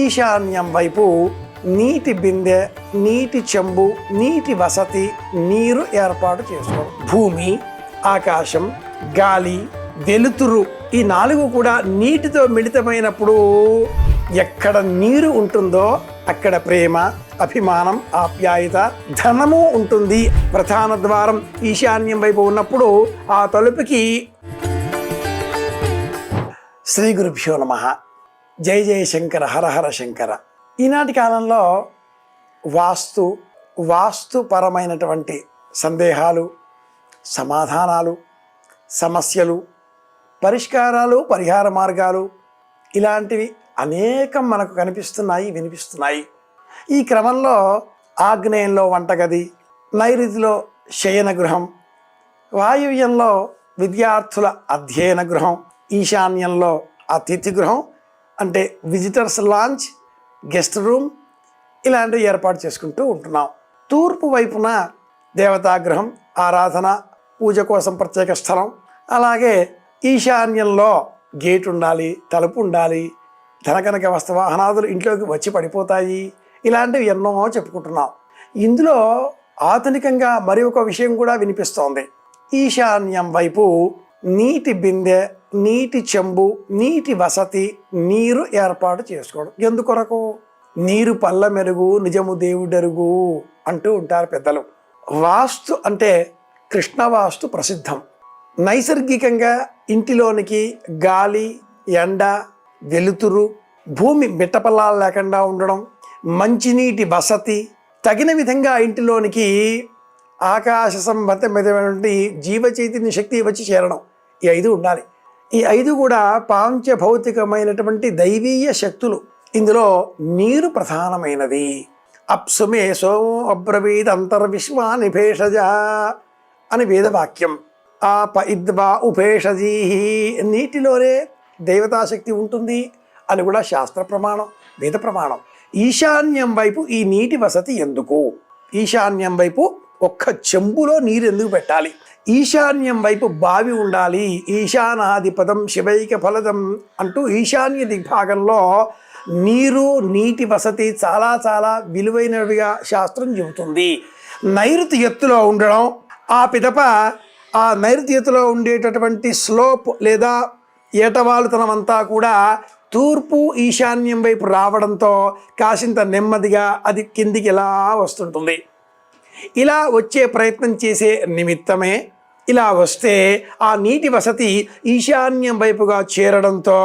ఈశాన్యం వైపు నీటి బిందె, నీటి చెంబు, నీటి వసతి, నీరు ఏర్పాటు చేసుకోవడం. భూమి, ఆకాశం, గాలి, వెలుతురు ఈ 4 కూడా నీటితో మిళితమైనప్పుడు ఎక్కడ నీరు ఉంటుందో అక్కడ ప్రేమ, అభిమానం, ఆప్యాయత, ధనము ఉంటుంది. ప్రధాన ద్వారం ఈశాన్యం వైపు ఉన్నప్పుడు ఆ తలుపుకి శ్రీ గురుభ్యో నమః. జై జయ శంకర, హర హర శంకర. ఈనాటి కాలంలో వాస్తుపరమైనటువంటి సందేహాలు, సమాధానాలు, సమస్యలు, పరిష్కారాలు, పరిహార మార్గాలు ఇలాంటివి అనేకం మనకు కనిపిస్తున్నాయి, వినిపిస్తున్నాయి. ఈ క్రమంలో ఆగ్నేయంలో వంటగది, నైరుతిలో శయన గృహం, వాయువ్యంలో విద్యార్థుల అధ్యయన గృహం, ఈశాన్యంలో అతిథి గృహం అంటే విజిటర్స్ లాంజ్, గెస్ట్ రూమ్ ఇలాంటివి ఏర్పాటు చేసుకుంటూ ఉంటున్నాం. తూర్పు వైపున దేవతాగృహం, ఆరాధన, పూజ కోసం ప్రత్యేక స్థలం, అలాగే ఈశాన్యంలో గేట్ ఉండాలి, తలుపు ఉండాలి, ధనకనక వస్తువాహనాదులు ఇంట్లోకి వచ్చి పడిపోతాయి. ఇలాంటివి ఎన్నో చెప్పుకుంటున్నాం. ఇందులో ఆధునికంగా మరి ఒక విషయం కూడా వినిపిస్తోంది. ఈశాన్యం వైపు నీటి బిందె, నీటి చెంబు, నీటి వసతి, నీరు ఏర్పాటు చేసుకోవడం. ఎందుకొరకు? నీరు పల్ల మెరుగు, నిజము దేవుడెరుగు అంటూ ఉంటారు పెద్దలు. వాస్తు అంటే కృష్ణవాస్తు ప్రసిద్ధం. నైసర్గికంగా ఇంటిలోనికి గాలి, ఎండ, వెలుతురు, భూమి మిట్టపల్లాలు లేకుండా ఉండడం, మంచినీటి వసతి, తగిన విధంగా ఇంటిలోనికి ఆకాశ సంబంధమైనటువంటి జీవ చైతన్య శక్తి వచ్చి చేరడం, ఈ 5 ఉండాలి. ఈ 5 కూడా పాంచభౌతికమైనటువంటి దైవీయ శక్తులు. ఇందులో నీరు ప్రధానమైనది. అప్సుమే సోమో అబ్రవీద్ అంతర్విశ్వాని భేషజ అని వేదవాక్యం. ఆప ఇద్వా ఉపేషజీ, నీటిలోనే దేవతాశక్తి ఉంటుంది అని కూడా శాస్త్ర ప్రమాణం, వేద ప్రమాణం. ఈశాన్యం వైపు ఈ నీటి వసతి ఎందుకు? ఈశాన్యం వైపు ఒక్క చెంబులో నీరు ఎందుకు పెట్టాలి? ఈశాన్యం వైపు బావి ఉండాలి. ఈశానాధిపదం శివైక ఫలదం అంటూ ఈశాన్య దిగ్భాగంలో నీరు, నీటి వసతి చాలా చాలా విలువైనవిగా శాస్త్రం చెబుతుంది. నైరుతి ఎత్తులో ఉండడం, ఆ పిదప ఆ నైరుతి ఎత్తులో ఉండేటటువంటి స్లోప్ లేదా ఏటవాలుతనమంతా కూడా తూర్పు ఈశాన్యం వైపు రావడంతో కాసింత నెమ్మదిగా అది కిందికి ఇలా వస్తుంటుంది. ఇలా వచ్చే ప్రయత్నం చేసే నిమిత్తమే ఇలా వస్తే ఆ నీటి వసతి ఈశాన్యం వైపుగా చేరడంతో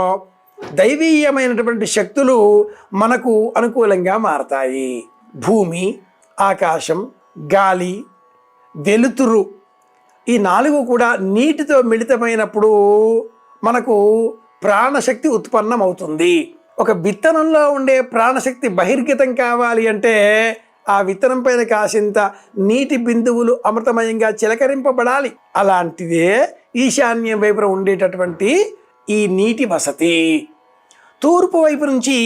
దైవీయమైనటువంటి శక్తులు మనకు అనుకూలంగా మారతాయి. భూమి, ఆకాశం, గాలి, వెలుతురు ఈ 4 కూడా నీటితో మిళితమైనప్పుడు మనకు ప్రాణశక్తి ఉత్పన్నమవుతుంది. ఒక విత్తనంలో ఉండే ప్రాణశక్తి బహిర్గతం కావాలి అంటే ఆ విత్తనం పైన కాసింత నీటి బిందువులు అమృతమయంగా చిలకరింపబడాలి. అలాంటిదే ఈశాన్యం వైపున ఉండేటటువంటి ఈ నీటి వసతి. తూర్పు వైపు నుంచి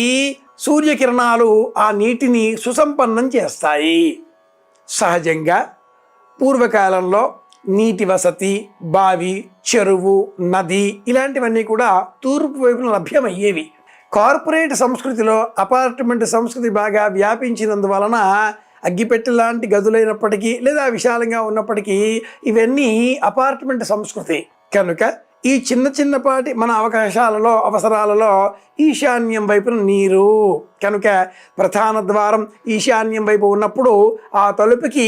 సూర్యకిరణాలు ఆ నీటిని సుసంపన్నం చేస్తాయి. సహజంగా పూర్వకాలంలో నీటి వసతి, బావి, చెరువు, నది ఇలాంటివన్నీ కూడా తూర్పు వైపున లభ్యమయ్యేవి. కార్పొరేట్ సంస్కృతిలో అపార్ట్మెంట్ సంస్కృతి బాగా వ్యాపించినందువలన అగ్గిపెట్టె లాంటి గదులైనప్పటికీ లేదా విశాలంగా ఉన్నప్పటికీ ఇవన్నీ అపార్ట్మెంట్ సంస్కృతి కనుక ఈ చిన్నపాటి మన అవసరాలలో ఈశాన్యం వైపున నీరు కనుక ప్రధాన ద్వారం ఈశాన్యం వైపు ఉన్నప్పుడు ఆ తలుపుకి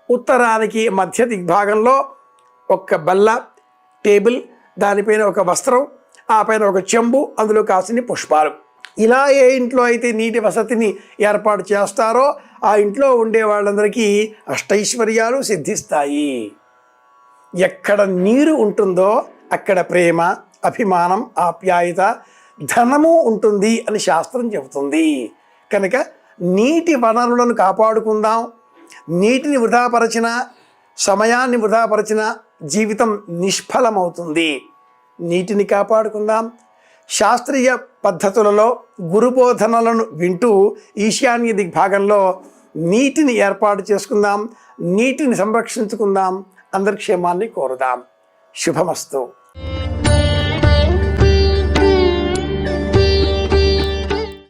ఉత్తరానికి మధ్య దిగ్భాగంలో ఒక బల్ల, టేబుల్, దానిపైన ఒక వస్త్రం, ఆ పైన ఒక చెంబు, అందులో కాసిని పుష్పాలు. ఇలా ఏ ఇంట్లో అయితే నీటి వసతిని ఏర్పాటు చేస్తారో ఆ ఇంట్లో ఉండే వాళ్ళందరికీ అష్టైశ్వర్యాలు సిద్ధిస్తాయి. ఎక్కడ నీరు ఉంటుందో అక్కడ ప్రేమ, అభిమానం, ఆప్యాయత, ధనము ఉంటుంది అని శాస్త్రం చెబుతుంది. కనుక నీటి వనరులను కాపాడుకుందాం. నీటిని వృధాపరచిన, సమయాన్ని వృధాపరచిన జీవితం నిష్ఫలమవుతుంది. నీటిని కాపాడుకుందాం. శాస్త్రీయ పద్ధతులలో గురుబోధనలను వింటూ ఈశాన్య దిగ్భాగంలో నీటిని ఏర్పాటు చేసుకుందాం. నీటిని సంరక్షించుకుందాం. అందరి క్షేమాన్ని కోరుదాం. శుభమస్తు.